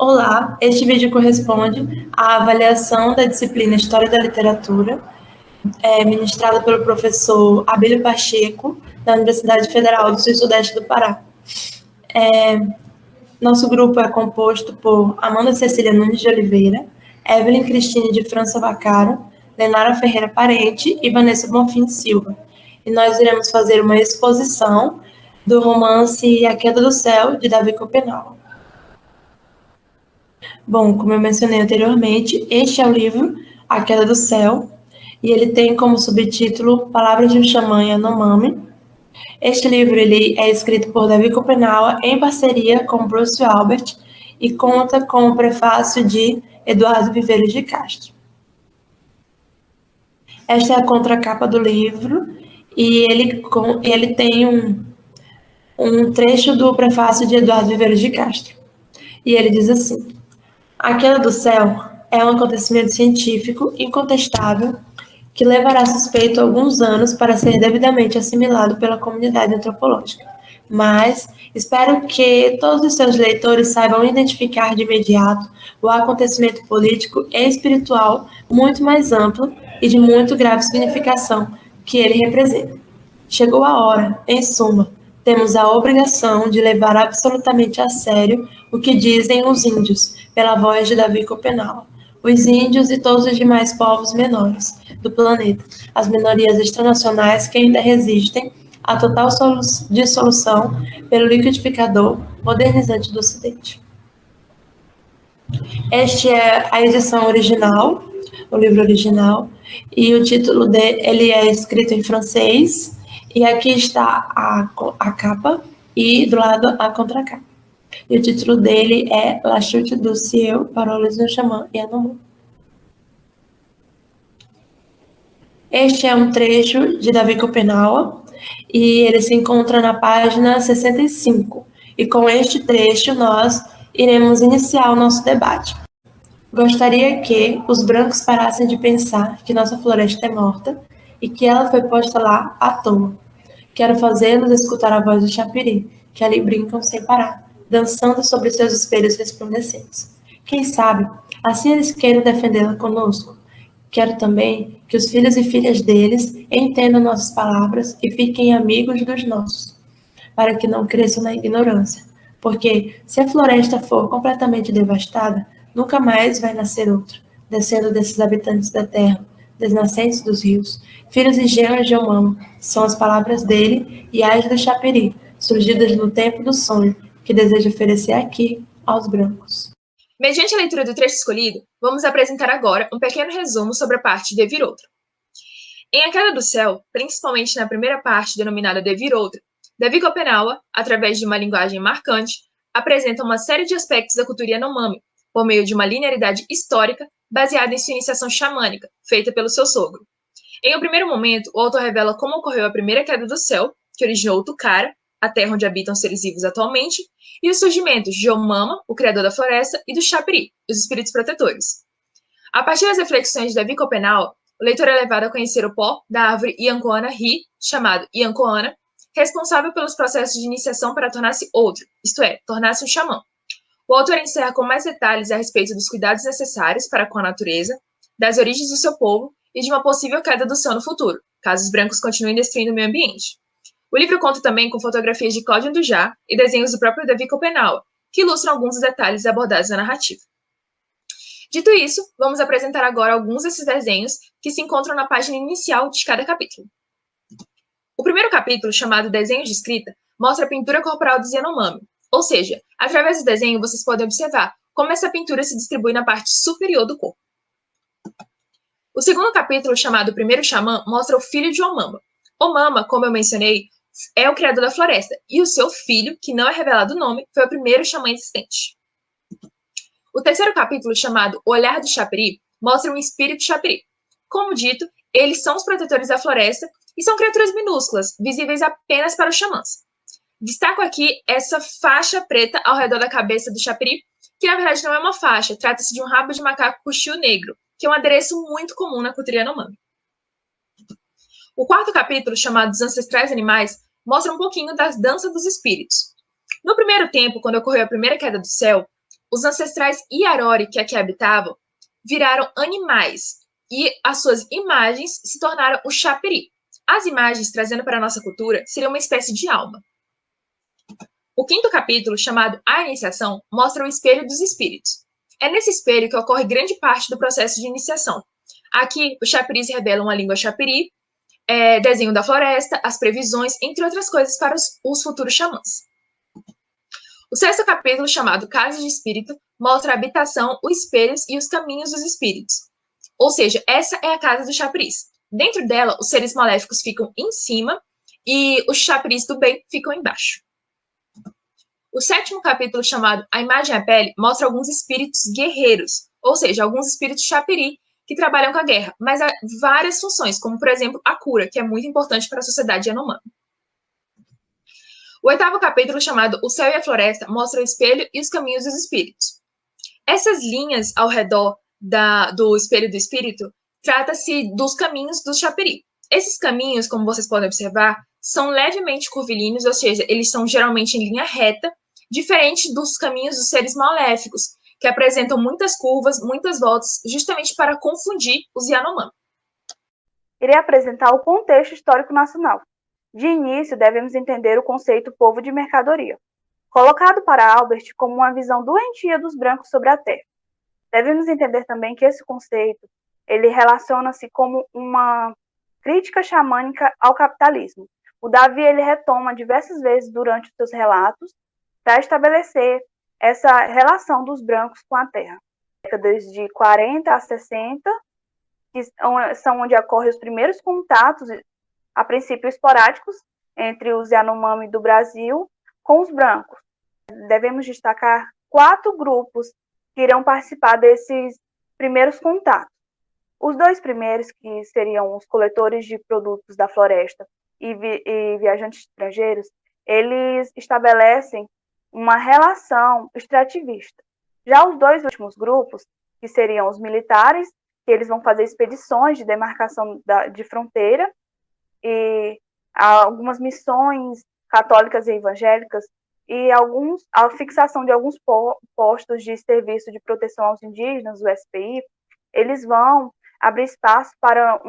Olá, este vídeo corresponde à avaliação da disciplina História da Literatura, ministrada pelo professor Abílio Pacheco, da Universidade Federal do Sul e Sudeste do Pará. Nosso grupo é composto por Amanda Cecília Nunes de Oliveira, Evelyn Cristine de França Vaccaro, Lenara Ferreira Parente e Vanessa Bonfim Silva. E nós iremos fazer uma exposição do romance A Queda do Céu, de Davi Copenau. Bom, como eu mencionei anteriormente, este é o livro A Queda do Céu, e ele tem como subtítulo Palavras de um Xamã Yanomami. Este livro ele é escrito por Davi Copenau em parceria com Bruce Albert e conta com o prefácio de Eduardo Viveiros de Castro. Esta é a contracapa do livro e ele tem um trecho do prefácio de Eduardo Viveiros de Castro. E ele diz assim: A Queda do Céu é um acontecimento científico incontestável que levará suspeito alguns anos para ser devidamente assimilado pela comunidade antropológica. Mas espero que todos os seus leitores saibam identificar de imediato o acontecimento político e espiritual muito mais amplo e de muito grave significação que ele representa. Chegou a hora, em suma, temos a obrigação de levar absolutamente a sério o que dizem os índios, pela voz de Davi Copenau. Os índios e todos os demais povos menores do planeta, as minorias extranacionais que ainda resistem à total dissolução pelo liquidificador modernizante do Ocidente. Esta é a edição original, o livro original, e o título dele é escrito em francês, e aqui está a capa e do lado a contracapa. E o título dele é La Chute du Ciel, Paroles d'un Xamã Yanomami. Este é um trecho de Davi Copenau e ele se encontra na página 65. E com este trecho nós iremos iniciar o nosso debate. Gostaria que os brancos parassem de pensar que nossa floresta é morta e que ela foi posta lá à toa. Quero fazê-los escutar a voz do chapiri, que ali brincam sem parar, dançando sobre seus espelhos resplandecentes. Quem sabe, assim eles queiram defendê-la conosco. Quero também que os filhos e filhas deles entendam nossas palavras e fiquem amigos dos nossos, para que não cresçam na ignorância. Porque, se a floresta for completamente devastada, nunca mais vai nascer outra, descendo desses habitantes da terra, desnascentes dos rios. Filhos e genros de Omama, são as palavras dele e as do chapiri, surgidas no tempo do sonho, que deseja oferecer aqui aos brancos. Mediante a leitura do trecho escolhido, vamos apresentar agora um pequeno resumo sobre a parte de Vir Outra. Em A Queda do Céu, principalmente na primeira parte denominada de Vir Outra, Davi Copenau, através de uma linguagem marcante, apresenta uma série de aspectos da cultura Yanomami, por meio de uma linearidade histórica baseada em sua iniciação xamânica, feita pelo seu sogro. Em um primeiro momento, o autor revela como ocorreu a primeira queda do céu, que originou o Tucara, a terra onde habitam seres vivos atualmente, e os surgimentos de Omama, o criador da floresta, e do Chapiri, os espíritos protetores. A partir das reflexões de Davi Copenau, o leitor é levado a conhecer o pó da árvore Iancoana Ri, chamado Iancoana, responsável pelos processos de iniciação para tornar-se outro, isto é, tornar-se um xamã. O autor encerra com mais detalhes a respeito dos cuidados necessários para com a natureza, das origens do seu povo e de uma possível queda do céu no futuro, caso os brancos continuem destruindo o meio ambiente. O livro conta também com fotografias de Cláudio Andujá e desenhos do próprio Davi Copenau, que ilustram alguns dos detalhes abordados na narrativa. Dito isso, vamos apresentar agora alguns desses desenhos que se encontram na página inicial de cada capítulo. O primeiro capítulo, chamado Desenhos de Escrita, mostra a pintura corporal dos Yanomami, ou seja, através do desenho vocês podem observar como essa pintura se distribui na parte superior do corpo. O segundo capítulo, chamado Primeiro Xamã, mostra o filho de Omama. Omama, como eu mencionei, é o criador da floresta, e o seu filho, que não é revelado o nome, foi o primeiro xamã existente. O terceiro capítulo, chamado O Olhar do Chapiri, mostra um espírito chapiri. Como dito, eles são os protetores da floresta e são criaturas minúsculas, visíveis apenas para os xamãs. Destaco aqui essa faixa preta ao redor da cabeça do chapiri, que na verdade não é uma faixa, trata-se de um rabo de macaco cuxio negro, que é um adereço muito comum na cultura Yanomami. O quarto capítulo, chamado Dos Ancestrais Animais, mostra um pouquinho das danças dos espíritos. No primeiro tempo, quando ocorreu a primeira queda do céu, Os ancestrais Iarori que aqui habitavam viraram animais e as suas imagens se tornaram o Chapiri. As imagens, trazendo para a nossa cultura, seriam uma espécie de alma. O quinto capítulo, chamado A Iniciação, mostra o espelho dos espíritos. É nesse espelho que ocorre grande parte do processo de iniciação. Aqui, os chapiris revelam a língua chapiri, desenho da floresta, as previsões, entre outras coisas para os futuros xamãs. O sexto capítulo, chamado Casa de Espírito, mostra a habitação, os espelhos e os caminhos dos espíritos. Ou seja, essa é a casa dos chapiris. Dentro dela, os seres maléficos ficam em cima e os chapiris do bem ficam embaixo. O sétimo capítulo, chamado A Imagem e a Pele, mostra alguns espíritos guerreiros, ou seja, alguns espíritos chapiri que trabalham com a guerra, mas há várias funções, como, por exemplo, a cura, que é muito importante para a sociedade Yanomami. O oitavo capítulo, chamado O Céu e a Floresta, mostra o espelho e os caminhos dos espíritos. Essas linhas ao redor do espelho do espírito trata-se dos caminhos do chapiri. Esses caminhos, como vocês podem observar, são levemente curvilíneos, ou seja, eles são geralmente em linha reta, diferente dos caminhos dos seres maléficos, que apresentam muitas curvas, muitas voltas, justamente para confundir os Yanomami. Irei apresentar o contexto histórico nacional. De início, devemos entender o conceito povo de mercadoria, colocado para Albert como uma visão doentia dos brancos sobre a terra. Devemos entender também que esse conceito ele relaciona-se como uma crítica xamânica ao capitalismo. O Davi ele retoma diversas vezes durante os seus relatos para estabelecer essa relação dos brancos com a terra. Décadas de 40 a 60, que são onde ocorrem os primeiros contatos, a princípio esporádicos, entre os Yanomami do Brasil com os brancos. Devemos destacar 4 grupos que irão participar desses primeiros contatos. Os 2 primeiros, que seriam os coletores de produtos da floresta e viajantes estrangeiros, eles estabelecem uma relação extrativista. Já os 2 últimos grupos, que seriam os militares, que eles vão fazer expedições de demarcação de fronteira e algumas missões católicas e evangélicas e a fixação de alguns postos de serviço de proteção aos indígenas, o SPI, eles vão abrir espaço para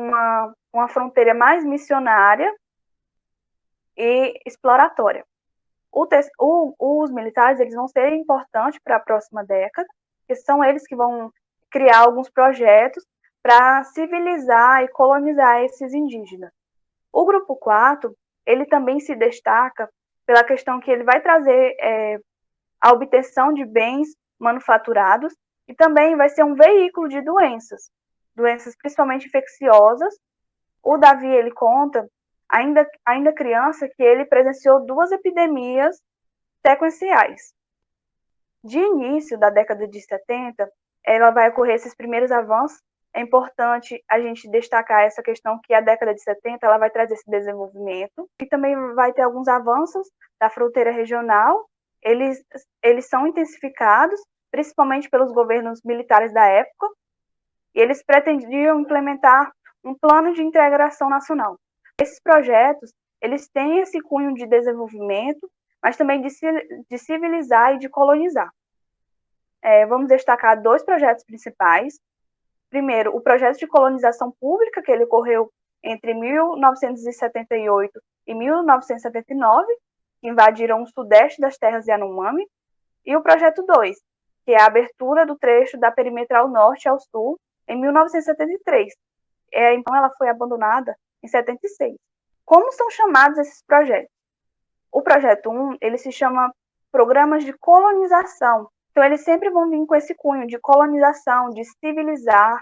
uma fronteira mais missionária e exploratória. Os militares eles vão ser importantes para a próxima década, porque são eles que vão criar alguns projetos para civilizar e colonizar esses indígenas. O grupo 4, ele também se destaca pela questão que ele vai trazer a obtenção de bens manufaturados e também vai ser um veículo de doenças principalmente infecciosas. O Davi, ele conta, ainda criança, que ele presenciou 2 epidemias sequenciais. De início da década de 70, ela vai ocorrer esses primeiros avanços. É importante a gente destacar essa questão que a década de 70 ela vai trazer esse desenvolvimento e também vai ter alguns avanços da fronteira regional. Eles são intensificados, principalmente pelos governos militares da época, e eles pretendiam implementar um plano de integração nacional. Esses projetos, eles têm esse cunho de desenvolvimento, mas também de civilizar e de colonizar. Vamos destacar 2 projetos principais. Primeiro, o projeto de colonização pública, que ele ocorreu entre 1978 e 1979, que invadiram o sudeste das terras Yanomami, e o projeto 2, que é a abertura do trecho da perimetral norte ao sul, em 1973. Então, ela foi abandonada em 76. Como são chamados esses projetos? O projeto 1, ele se chama Programas de Colonização. Então, eles sempre vão vir com esse cunho de colonização, de civilizar.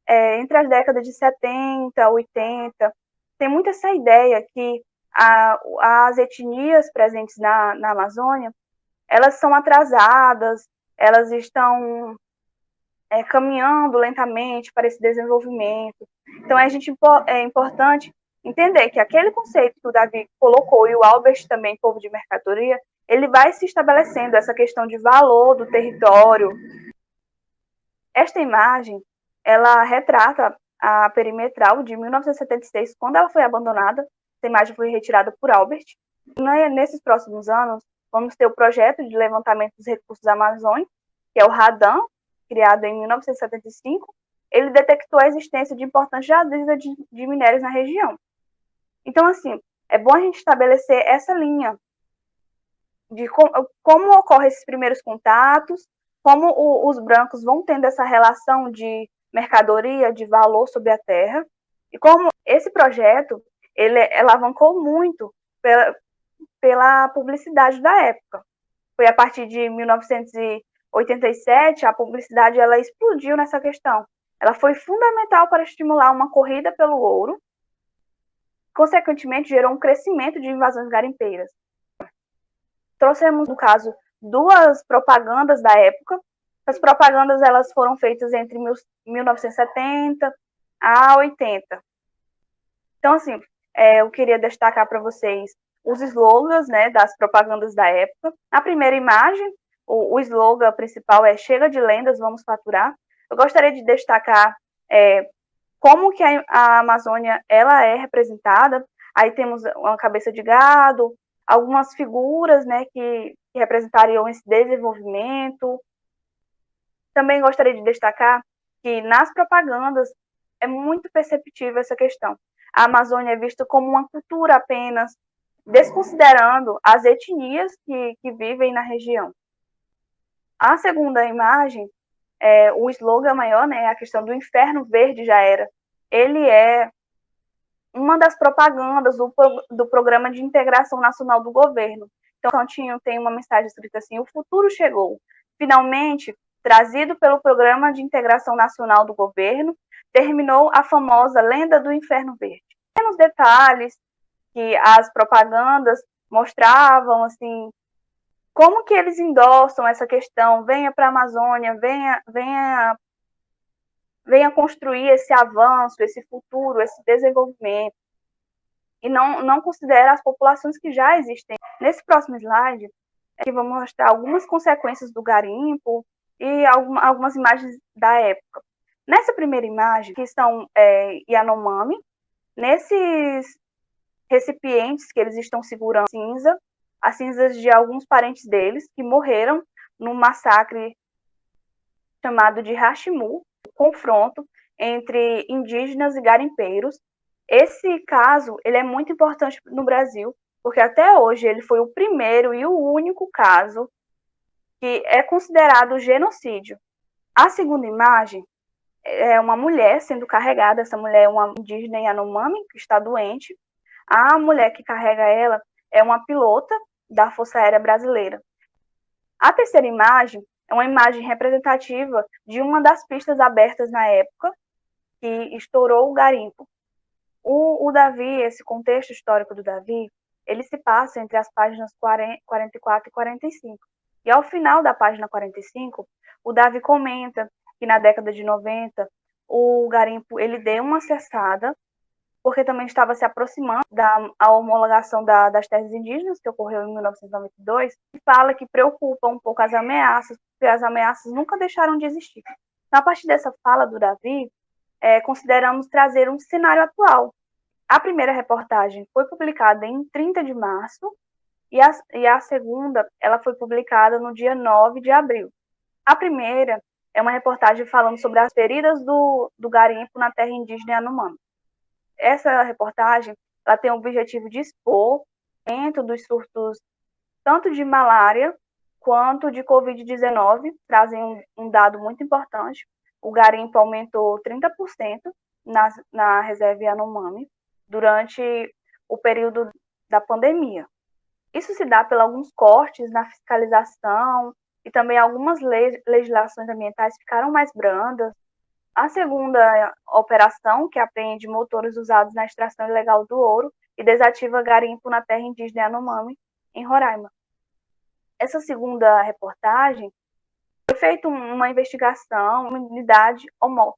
Entre as décadas de 70, 80, tem muito essa ideia que as etnias presentes na Amazônia, elas são atrasadas, elas estão caminhando lentamente para esse desenvolvimento. Então, é importante entender que aquele conceito que o Davi colocou e o Albert também, povo de mercadoria, ele vai se estabelecendo essa questão de valor do território. Esta imagem, ela retrata a perimetral de 1976, quando ela foi abandonada. Essa imagem foi retirada por Albert. Nesses próximos anos, vamos ter o projeto de levantamento dos recursos amazônicos, que é o Radan, criado em 1975, ele detectou a existência de importantes jazidas de minérios na região. Então, assim, é bom a gente estabelecer essa linha de como ocorrem esses primeiros contatos, como os brancos vão tendo essa relação de mercadoria, de valor sobre a terra, e como esse projeto ele alavancou muito pela publicidade da época. Foi a partir de 1987, a publicidade ela explodiu nessa questão. Ela foi fundamental para estimular uma corrida pelo ouro, consequentemente gerou um crescimento de invasões garimpeiras. Trouxemos, no caso, duas propagandas da época. As propagandas elas foram feitas entre 1970 a 80. Então, assim, eu queria destacar para vocês os slogans, né, das propagandas da época. A primeira imagem, o slogan principal é "Chega de lendas, vamos faturar". Eu gostaria de destacar como que a Amazônia ela é representada. Aí temos uma cabeça de gado, algumas figuras, né, que representariam esse desenvolvimento. Também gostaria de destacar que nas propagandas é muito perceptível essa questão. A Amazônia é vista como uma cultura apenas, desconsiderando as etnias que vivem na região. A segunda imagem, o slogan maior, né, a questão do Inferno Verde já era. Ele é uma das propagandas do Programa de Integração Nacional do Governo. Então, o cantinho tem uma mensagem escrita assim: o futuro chegou. Finalmente, trazido pelo Programa de Integração Nacional do Governo, terminou a famosa lenda do Inferno Verde. Nos detalhes que as propagandas mostravam, assim, como que eles endossam essa questão: venha para a Amazônia, venha construir esse avanço, esse futuro, esse desenvolvimento, e não considera as populações que já existem. Nesse próximo slide, aqui vamos mostrar algumas consequências do garimpo e algumas imagens da época. Nessa primeira imagem, que são Yanomami, nesses recipientes que eles estão segurando as cinzas de alguns parentes deles que morreram num massacre chamado de Hashimu, confronto entre indígenas e garimpeiros. Esse caso ele é muito importante no Brasil, porque até hoje ele foi o primeiro e o único caso que é considerado genocídio. A segunda imagem é uma mulher sendo carregada. Essa mulher é uma indígena Yanomami que está doente. A mulher que carrega ela é uma pilota da Força Aérea Brasileira. A terceira imagem é uma imagem representativa de uma das pistas abertas na época que estourou o garimpo. O Davi, esse contexto histórico do Davi, ele se passa entre as páginas 44 e 45. E ao final da página 45, o Davi comenta que na década de 90, o garimpo ele deu uma cessada, porque também estava se aproximando da homologação das terras indígenas, que ocorreu em 1992, e fala que preocupa um pouco as ameaças, porque as ameaças nunca deixaram de existir. Então, a partir dessa fala do Davi, consideramos trazer um cenário atual. A primeira reportagem foi publicada em 30 de março, e a segunda ela foi publicada no dia 9 de abril. A primeira é uma reportagem falando sobre as feridas do garimpo na terra indígena Yanomami. Essa reportagem ela tem o objetivo de expor dentro dos surtos tanto de malária quanto de Covid-19, trazem um dado muito importante. O garimpo aumentou 30% na reserva Yanomami durante o período da pandemia. Isso se dá por alguns cortes na fiscalização e também algumas legislações ambientais ficaram mais brandas. A segunda operação, que apreende motores usados na extração ilegal do ouro e desativa garimpo na terra indígena Yanomami, em Roraima. Essa segunda reportagem foi feita uma investigação, uma unidade homóloga,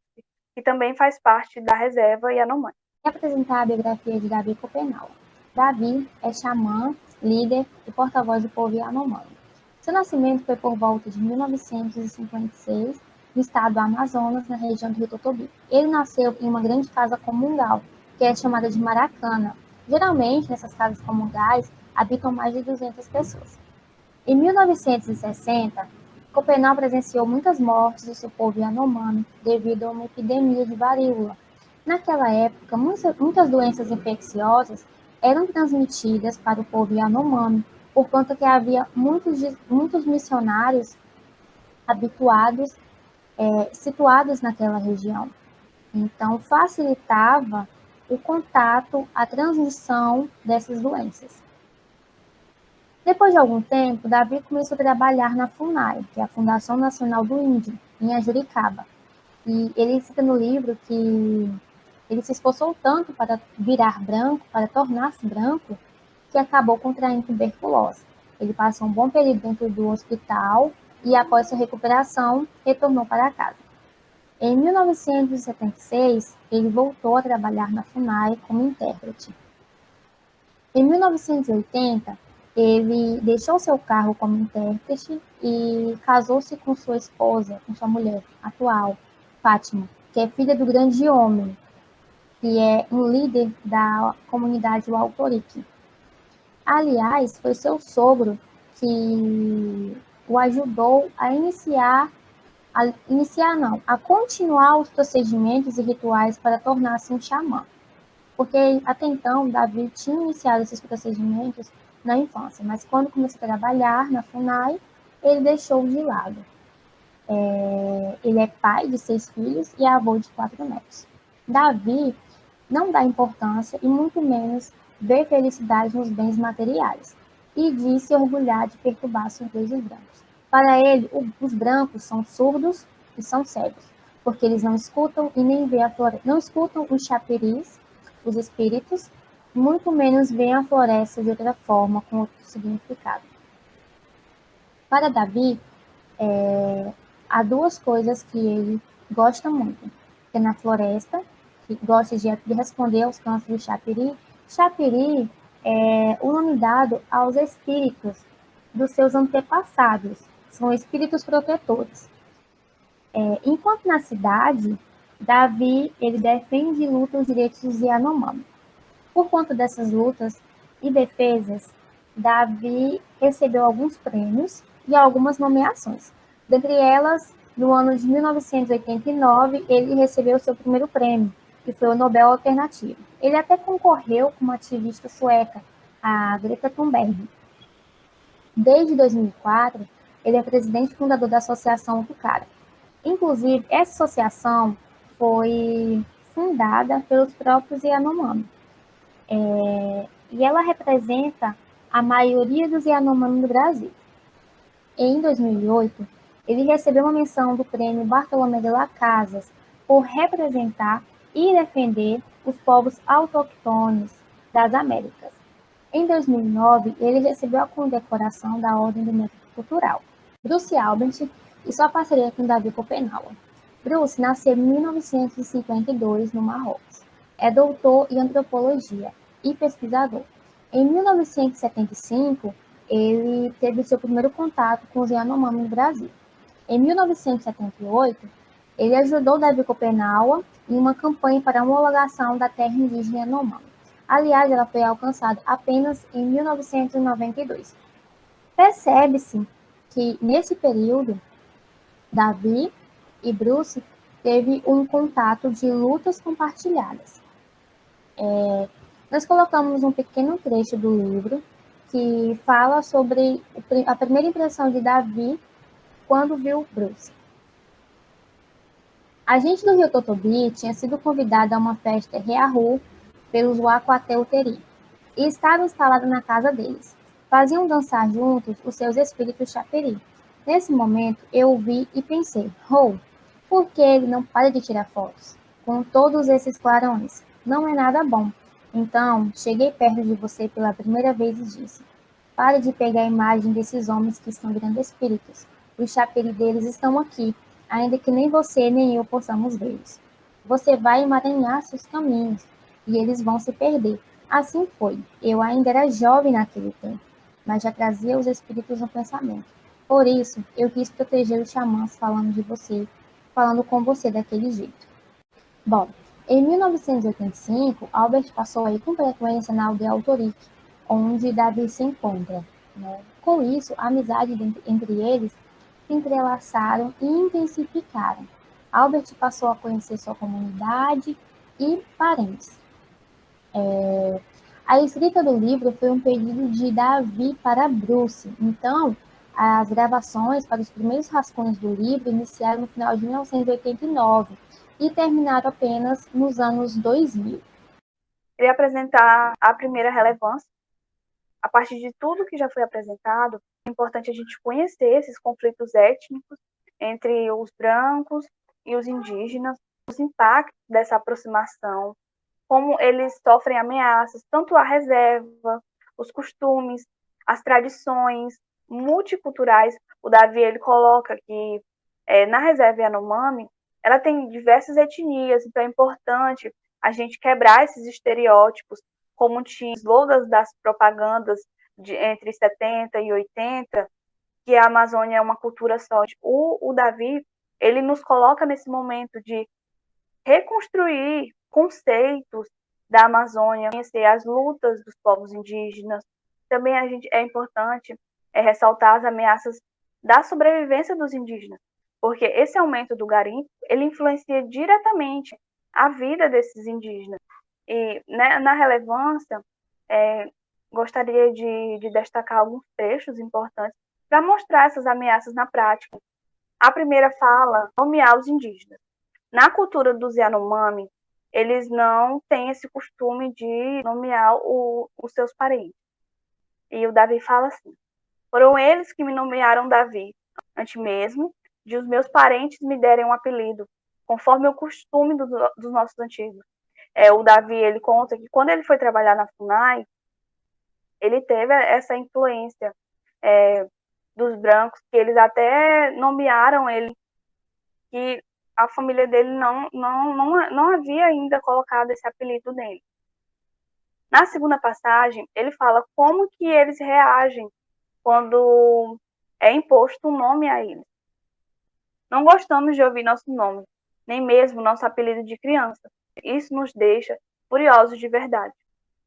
que também faz parte da reserva Yanomami. Vou apresentar a biografia de Davi Copenaua. Davi é xamã, líder e porta-voz do povo Yanomami. Seu nascimento foi por volta de 1956, no estado do Amazonas, na região do Rio Totobi. Ele nasceu em uma grande casa comungal, que é chamada de Maracana. Geralmente, nessas casas comungais, habitam mais de 200 pessoas. Em 1960, Copenau presenciou muitas mortes do seu povo Yanomami devido a uma epidemia de varíola. Naquela época, muitas doenças infecciosas eram transmitidas para o povo Yanomami, por conta que havia muitos missionários habituados, situados naquela região. Então, facilitava o contato, a transmissão dessas doenças. Depois de algum tempo, Davi começou a trabalhar na FUNAI, que é a Fundação Nacional do Índio, em Ajuricaba. E ele cita no livro que ele se esforçou tanto para virar branco, para tornar-se branco, que acabou contraindo tuberculose. Ele passou um bom período dentro do hospital e, após sua recuperação, retornou para casa. Em 1976, ele voltou a trabalhar na FUNAI como intérprete. Em 1980, ele deixou seu cargo como intérprete e casou-se com sua esposa, com sua mulher atual, Fátima, que é filha do grande homem, que é um líder da comunidade Wautorique. Aliás, foi seu sogro que o ajudou a continuar os procedimentos e rituais para tornar-se um xamã. Porque até então, Davi tinha iniciado esses procedimentos na infância, mas quando começou a trabalhar na FUNAI, ele deixou de lado. Ele é pai de 6 filhos e avô de 4 netos. Davi não dá importância e muito menos vê felicidade nos bens materiais, e diz se orgulhar de perturbar seus deuses brancos. Para ele, os brancos são surdos e são cegos, porque eles não escutam e nem veem a floresta, não escutam os chapiris, os espíritos, muito menos veem a floresta de outra forma, com outro significado. Para Davi, há 2 coisas que ele gosta muito, que é na floresta, que gosta de responder aos cantos do chapiri. Chapiri é o nome dado aos espíritos dos seus antepassados, são espíritos protetores. Enquanto na cidade, Davi ele defende e luta os direitos dos Yanomami. Por conta dessas lutas e defesas, Davi recebeu alguns prêmios e algumas nomeações. Dentre elas, no ano de 1989, ele recebeu seu primeiro prêmio, que foi o Nobel Alternativo. Ele até concorreu com uma ativista sueca, a Greta Thunberg. Desde 2004, ele é presidente e fundador da Associação Otucara. Inclusive, essa associação foi fundada pelos próprios Yanomami. E ela representa a maioria dos Yanomami do Brasil. Em 2008, ele recebeu uma menção do prêmio Bartolomé de las Casas por representar e defender os povos autóctones das Américas. Em 2009, ele recebeu a condecoração da Ordem do Mérito Cultural. Bruce Albert e sua parceria com Davi Copenaua. Bruce nasceu em 1952 no Marrocos. É doutor em antropologia e pesquisador. Em 1975, ele teve seu primeiro contato com os Yanomami no Brasil. Em 1978, ele ajudou Davi Copenaua em uma campanha para a homologação da terra indígena Yanomami. Aliás, ela foi alcançada apenas em 1992. Percebe-se que, nesse período, Davi e Bruce teve um contato de lutas compartilhadas. Nós colocamos um pequeno trecho do livro que fala sobre a primeira impressão de Davi quando viu Bruce. A gente do Rio Totobi tinha sido convidada a uma festa Reahu pelos Wakwateu-Teri e estava instalada na casa deles. Faziam dançar juntos os seus espíritos chaperi. Nesse momento, eu o vi e pensei, por que ele não para de tirar fotos? Com todos esses clarões, não é nada bom. Então, cheguei perto de você pela primeira vez e disse, pare de pegar a imagem desses homens que estão virando espíritos. Os chaperi deles estão aqui, ainda que nem você nem eu possamos vê-los. Você vai emaranhar seus caminhos, e eles vão se perder. Assim foi. Eu ainda era jovem naquele tempo, mas já trazia os espíritos no pensamento. Por isso, eu quis proteger os xamãs falando com você daquele jeito. Bom, em 1985, Albert passou aí com frequência na aldeia Autorique, onde Davi se encontra. Com isso, a amizade entre eles se entrelaçaram e intensificaram. Albert passou a conhecer sua comunidade e parentes. A escrita do livro foi um pedido de Davi para Bruce. Então, as gravações para os primeiros rascunhos do livro iniciaram no final de 1989 e terminaram apenas nos anos 2000. Queria apresentar a primeira relevância. A partir de tudo que já foi apresentado, é importante a gente conhecer esses conflitos étnicos entre os brancos e os indígenas, os impactos dessa aproximação, como eles sofrem ameaças, tanto a reserva, os costumes, as tradições multiculturais. O Davi ele coloca que na reserva Yanomami, ela tem diversas etnias, então é importante a gente quebrar esses estereótipos, como tinha slogans das propagandas entre 70 e 80, que a Amazônia é uma cultura só. O Davi, ele nos coloca nesse momento de reconstruir conceitos da Amazônia, conhecer as lutas dos povos indígenas. Também é importante ressaltar as ameaças da sobrevivência dos indígenas, porque esse aumento do garimpo, ele influencia diretamente a vida desses indígenas. E na relevância, gostaria de destacar alguns trechos importantes para mostrar essas ameaças na prática. A primeira fala, nomear os indígenas. Na cultura dos Yanomami, eles não têm esse costume de nomear os seus parentes. E o Davi fala assim: foram eles que me nomearam Davi, antes mesmo de os meus parentes me derem um apelido, conforme o costume dos nossos antigos. O Davi, ele conta que quando ele foi trabalhar na FUNAI, ele teve essa influência dos brancos, que eles até nomearam ele, que a família dele não havia ainda colocado esse apelido nele. Na segunda passagem, ele fala como que eles reagem quando é imposto um nome a eles. Não gostamos de ouvir nosso nome, nem mesmo nosso apelido de criança. Isso nos deixa furiosos de verdade.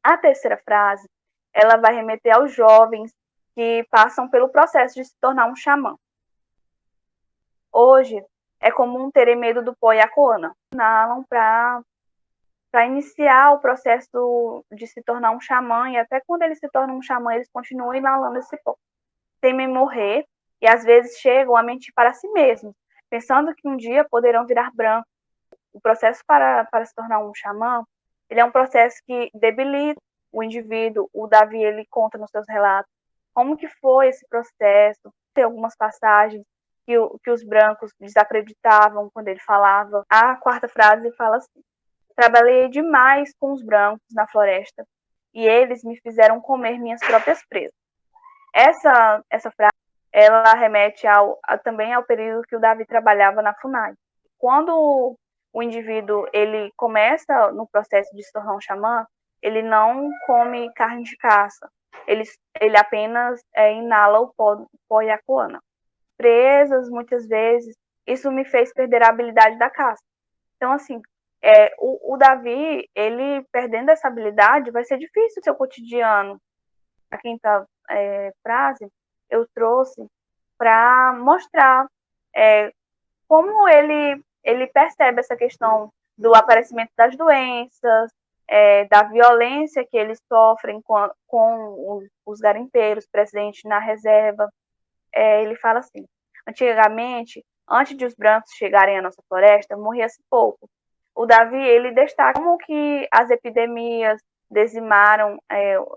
A terceira frase, ela vai remeter aos jovens que passam pelo processo de se tornar um xamã. Hoje, é comum terem medo do pó e a coana. Para iniciar o processo de se tornar um xamã, e até quando eles se tornam um xamã, eles continuam inalando esse pó. Temem morrer e às vezes chegam a mentir para si mesmos, pensando que um dia poderão virar brancos. O processo para se tornar um xamã, ele é um processo que debilita o indivíduo. O Davi, ele conta nos seus relatos como que foi esse processo. Tem algumas passagens que os brancos desacreditavam quando ele falava. A quarta frase fala assim: trabalhei demais com os brancos na floresta e eles me fizeram comer minhas próprias presas. Essa frase, ela remete também ao período que o Davi trabalhava na FUNAI. Quando o indivíduo ele começa no processo de se tornar um xamã, ele não come carne de caça, ele apenas inala o pó e a coana. Presas, muitas vezes, isso me fez perder a habilidade da caça. Então, assim, o Davi, ele perdendo essa habilidade, vai ser difícil o seu cotidiano. A quinta frase eu trouxe para mostrar como ele percebe essa questão do aparecimento das doenças, da violência que eles sofrem com os garimpeiros presentes na reserva. Ele fala assim: antigamente, antes de os brancos chegarem à nossa floresta, morria-se pouco. O Davi, ele destaca como que as epidemias dizimaram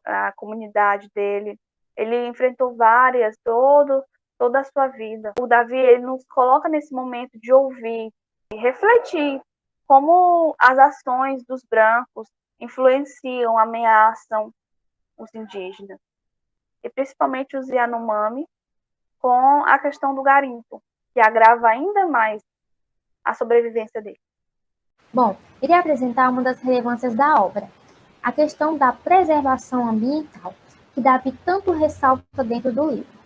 a comunidade dele. Ele enfrentou várias, toda a sua vida. O Davi, ele nos coloca nesse momento de ouvir e refletir como as ações dos brancos influenciam, ameaçam os indígenas, e principalmente os Yanomami, com a questão do garimpo, que agrava ainda mais a sobrevivência dele. Bom, irei apresentar uma das relevâncias da obra, a questão da preservação ambiental, que Davi tanto ressalta dentro do livro.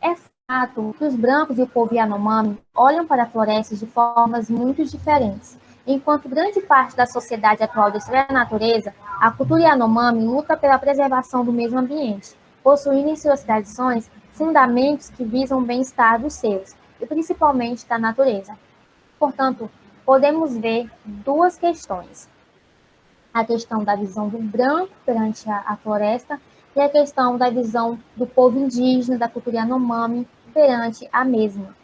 É fato que os brancos e o povo Yanomami olham para florestas de formas muito diferentes. Enquanto grande parte da sociedade atual destrói a natureza, a cultura Yanomami luta pela preservação do mesmo ambiente, possuindo em suas tradições fundamentos que visam o bem-estar dos seus, e principalmente da natureza. Portanto, podemos ver duas questões. A questão da visão do branco perante a floresta e a questão da visão do povo indígena, da cultura Yanomami, perante a mesma.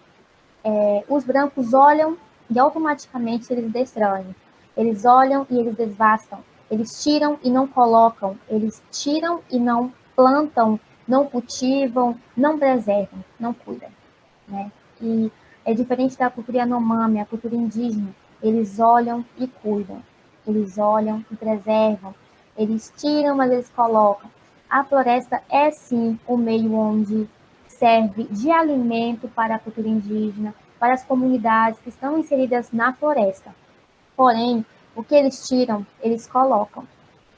Os brancos olham e automaticamente eles destroem. Eles olham e eles devastam. Eles tiram e não colocam. Eles tiram e não plantam, não cultivam, não preservam, não cuidam, né? E é diferente da cultura Yanomami, a cultura indígena. Eles olham e cuidam. Eles olham e preservam. Eles tiram, mas eles colocam. A floresta é sim o meio onde serve de alimento para a cultura indígena, para as comunidades que estão inseridas na floresta. Porém, o que eles tiram, eles colocam.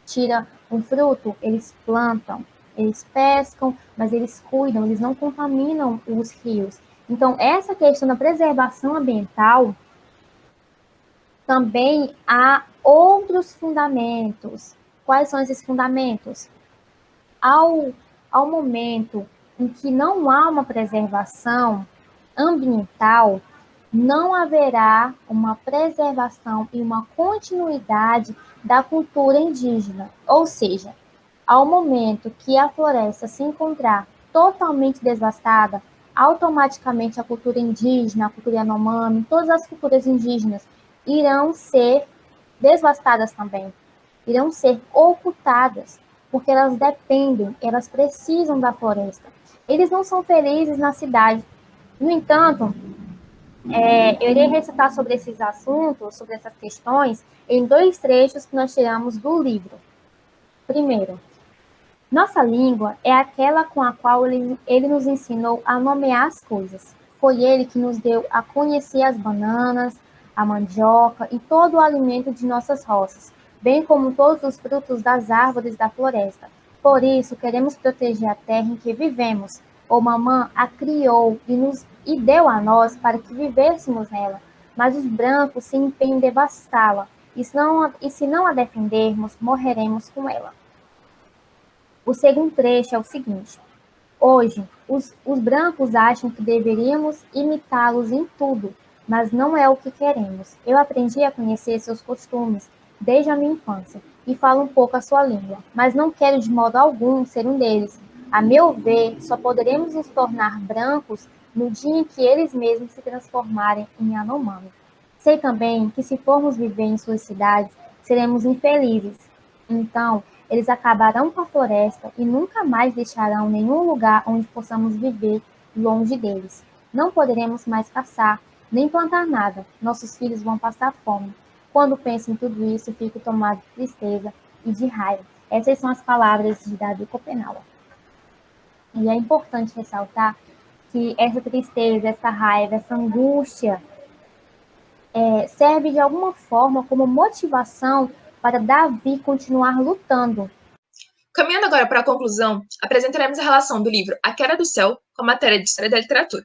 Tira um fruto, eles plantam, eles pescam, mas eles cuidam, eles não contaminam os rios. Então, essa questão da preservação ambiental também há outros fundamentos. Quais são esses fundamentos? Ao momento em que não há uma preservação ambiental, não haverá uma preservação e uma continuidade da cultura indígena. Ou seja, ao momento que a floresta se encontrar totalmente devastada, automaticamente a cultura indígena, a cultura Yanomami, todas as culturas indígenas irão ser devastadas também, irão ser ocultadas, porque elas dependem, elas precisam da floresta. Eles não são felizes na cidade. No entanto, eu irei recitar sobre esses assuntos, sobre essas questões, em dois trechos que nós tiramos do livro. Primeiro, nossa língua é aquela com a qual ele nos ensinou a nomear as coisas. Foi ele que nos deu a conhecer as bananas, a mandioca e todo o alimento de nossas roças, bem como todos os frutos das árvores da floresta. Por isso, queremos proteger a terra em que vivemos. O mamã a criou e deu a nós para que vivêssemos nela, mas os brancos se empenham em devastá-la, e se não a defendermos, morreremos com ela. O segundo trecho é o seguinte: hoje, os brancos acham que deveríamos imitá-los em tudo, mas não é o que queremos. Eu aprendi a conhecer seus costumes desde a minha infância e falo um pouco a sua língua, mas não quero de modo algum ser um deles. A meu ver, só poderemos nos tornar brancos no dia em que eles mesmos se transformarem em Yanomami. Sei também que se formos viver em suas cidades, seremos infelizes. Então, eles acabarão com a floresta e nunca mais deixarão nenhum lugar onde possamos viver longe deles. Não poderemos mais caçar, nem plantar nada. Nossos filhos vão passar fome. Quando penso em tudo isso, fico tomado de tristeza e de raiva. Essas são as palavras de Davi Copenaua. E é importante ressaltar que essa tristeza, essa raiva, essa angústia serve de alguma forma como motivação para Davi continuar lutando. Caminhando agora para a conclusão, apresentaremos a relação do livro A Queda do Céu com a matéria de História da Literatura.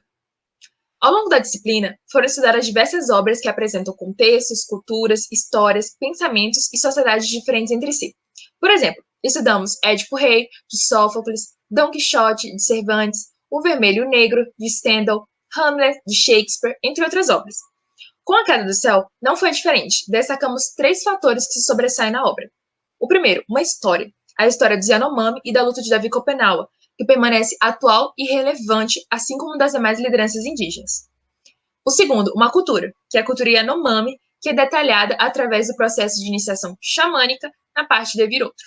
Ao longo da disciplina, foram estudadas diversas obras que apresentam contextos, culturas, histórias, pensamentos e sociedades diferentes entre si. Por exemplo, estudamos Édipo Rei, de Sófocles, Dom Quixote, de Cervantes, O Vermelho e o Negro, de Stendhal, Hamlet, de Shakespeare, entre outras obras. Com A Queda do Céu, não foi diferente. Destacamos 3 fatores que se sobressaem na obra. O primeiro, uma história. A história dos Yanomami e da luta de Davi Copenaua, que permanece atual e relevante, assim como das demais lideranças indígenas. O segundo, uma cultura, que é a cultura Yanomami, que é detalhada através do processo de iniciação xamânica na parte de Devir Outro.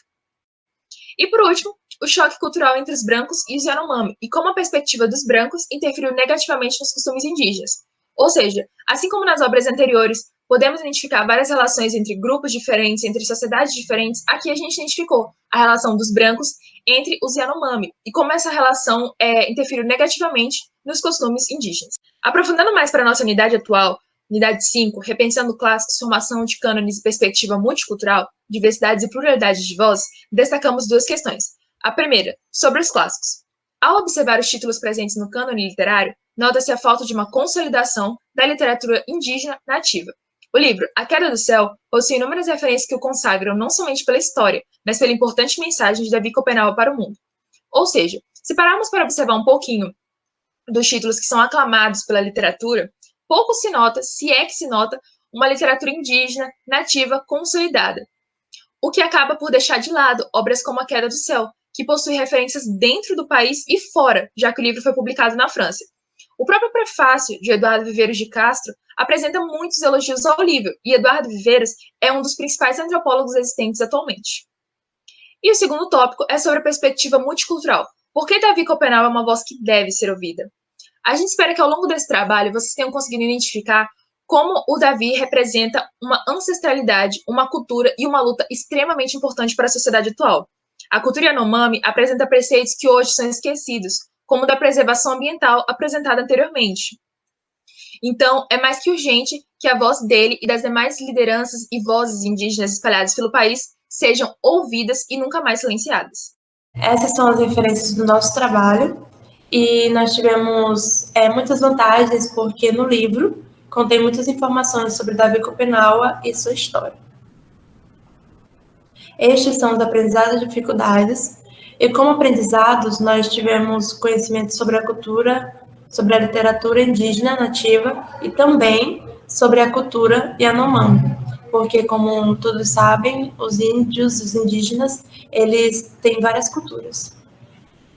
E por último, o choque cultural entre os brancos e os Yanomami, e como a perspectiva dos brancos interferiu negativamente nos costumes indígenas. Ou seja, assim como nas obras anteriores, podemos identificar várias relações entre grupos diferentes, entre sociedades diferentes, aqui a gente identificou a relação dos brancos entre os Yanomami, e como essa relação interferiu negativamente nos costumes indígenas. Aprofundando mais para a nossa unidade atual, unidade 5, repensando clássicos, formação de cânones e perspectiva multicultural, diversidades e pluralidade de vozes, destacamos 2 questões. A primeira, sobre os clássicos. Ao observar os títulos presentes no cânone literário, nota-se a falta de uma consolidação da literatura indígena nativa. O livro A Queda do Céu possui inúmeras referências que o consagram não somente pela história, mas pela importante mensagem de Davi Copenaua para o mundo. Ou seja, se pararmos para observar um pouquinho dos títulos que são aclamados pela literatura, pouco se nota, se é que se nota, uma literatura indígena, nativa, consolidada, o que acaba por deixar de lado obras como A Queda do Céu, que possui referências dentro do país e fora, já que o livro foi publicado na França. O próprio prefácio de Eduardo Viveiros de Castro apresenta muitos elogios ao livro, e Eduardo Viveiros é um dos principais antropólogos existentes atualmente. E o segundo tópico é sobre a perspectiva multicultural. Por que Davi Copenau é uma voz que deve ser ouvida? A gente espera que ao longo desse trabalho vocês tenham conseguido identificar como o Davi representa uma ancestralidade, uma cultura e uma luta extremamente importante para a sociedade atual. A cultura Yanomami apresenta preceitos que hoje são esquecidos, como o da preservação ambiental apresentada anteriormente. Então, é mais que urgente que a voz dele e das demais lideranças e vozes indígenas espalhadas pelo país sejam ouvidas e nunca mais silenciadas. Essas são as referências do nosso trabalho e nós tivemos muitas vantagens porque no livro contém muitas informações sobre Davi Copenaua e sua história. Estes são os aprendizados e dificuldades, e como aprendizados nós tivemos conhecimento sobre a cultura, sobre a literatura indígena nativa e também sobre a cultura Yanomami, porque como todos sabem, os índios, os indígenas, eles têm várias culturas.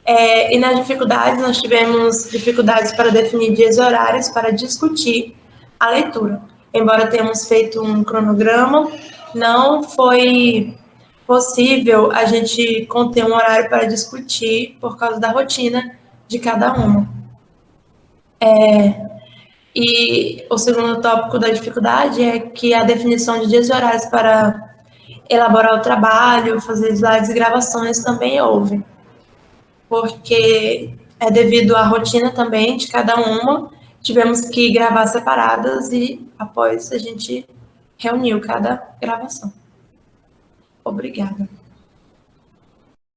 E nas dificuldades, nós tivemos dificuldades para definir dias e horários para discutir a leitura. Embora tenhamos feito um cronograma, não foi possível a gente conter um horário para discutir por causa da rotina de cada uma. E o segundo tópico da dificuldade é que a definição de dias e horários para elaborar o trabalho, fazer slides e gravações também houve, porque devido à rotina também de cada uma, tivemos que gravar separadas e após a gente reuniu cada gravação. Obrigada.